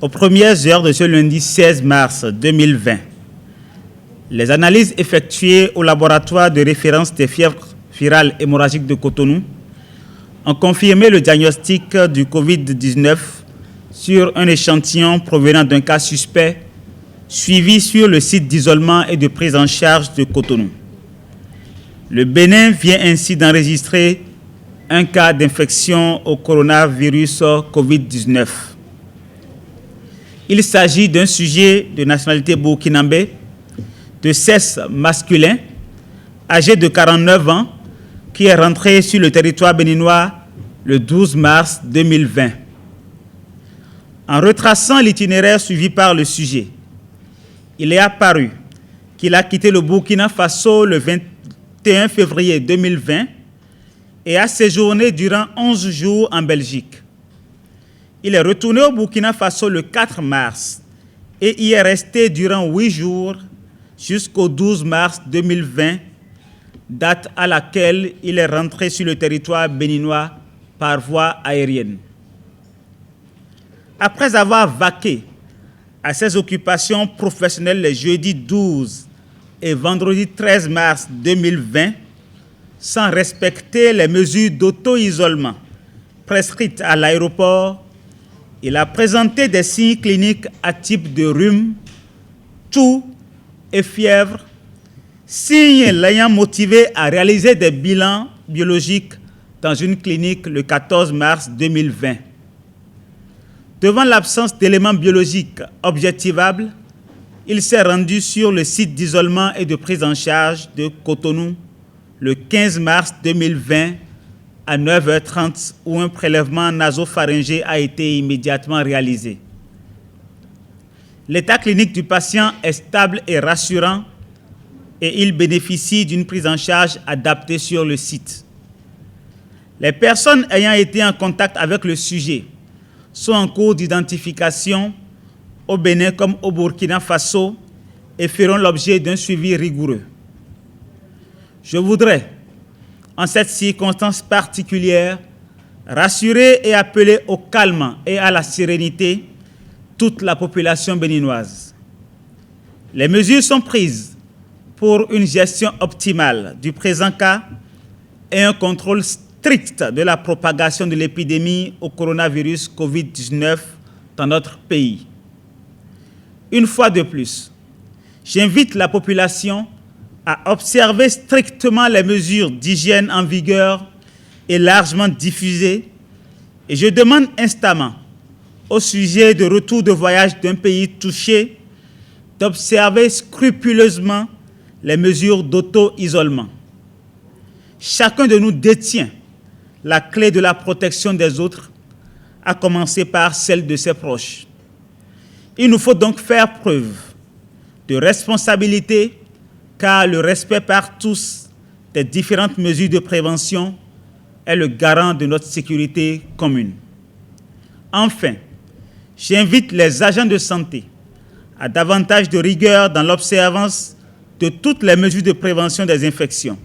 Aux premières heures de ce lundi 16 mars 2020, les analyses effectuées au laboratoire de référence des fièvres virales hémorragiques de Cotonou ont confirmé le diagnostic du Covid-19 sur un échantillon provenant d'un cas suspect suivi sur le site d'isolement et de prise en charge de Cotonou. Le Bénin vient ainsi d'enregistrer un cas d'infection au coronavirus Covid-19. Il s'agit d'un sujet de nationalité burkinabé, de sexe masculin, âgé de 49 ans, qui est rentré sur le territoire béninois le 12 mars 2020. En retraçant l'itinéraire suivi par le sujet, il est apparu qu'il a quitté le Burkina Faso le 21 février 2020 et a séjourné durant 11 jours en Belgique. Il est retourné au Burkina Faso le 4 mars et y est resté durant 8 jours jusqu'au 12 mars 2020, date à laquelle il est rentré sur le territoire béninois par voie aérienne. Après avoir vaqué à ses occupations professionnelles les jeudis 12 et vendredi 13 mars 2020, sans respecter les mesures d'auto-isolement prescrites à l'aéroport, il a présenté des signes cliniques à type de rhume, toux et fièvre, signes l'ayant motivé à réaliser des bilans biologiques dans une clinique le 14 mars 2020. Devant l'absence d'éléments biologiques objectivables, il s'est rendu sur le site d'isolement et de prise en charge de Cotonou le 15 mars 2020 à 9h30 où un prélèvement nasopharyngé a été immédiatement réalisé. L'état clinique du patient est stable et rassurant et il bénéficie d'une prise en charge adaptée sur le site. Les personnes ayant été en contact avec le sujet sont en cours d'identification au Bénin comme au Burkina Faso et feront l'objet d'un suivi rigoureux. Je voudrais, en cette circonstance particulière, rassurer et appeler au calme et à la sérénité toute la population béninoise. Les mesures sont prises pour une gestion optimale du présent cas et un contrôle strict de la propagation de l'épidémie au coronavirus Covid-19 dans notre pays. Une fois de plus, j'invite la population à observer strictement les mesures d'hygiène en vigueur et largement diffusées, et je demande instamment au sujet de retour de voyage d'un pays touché d'observer scrupuleusement les mesures d'auto-isolement. Chacun de nous détient la clé de la protection des autres, à commencer par celle de ses proches. Il nous faut donc faire preuve de responsabilité, car le respect par tous des différentes mesures de prévention est le garant de notre sécurité commune. Enfin, j'invite les agents de santé à davantage de rigueur dans l'observance de toutes les mesures de prévention des infections.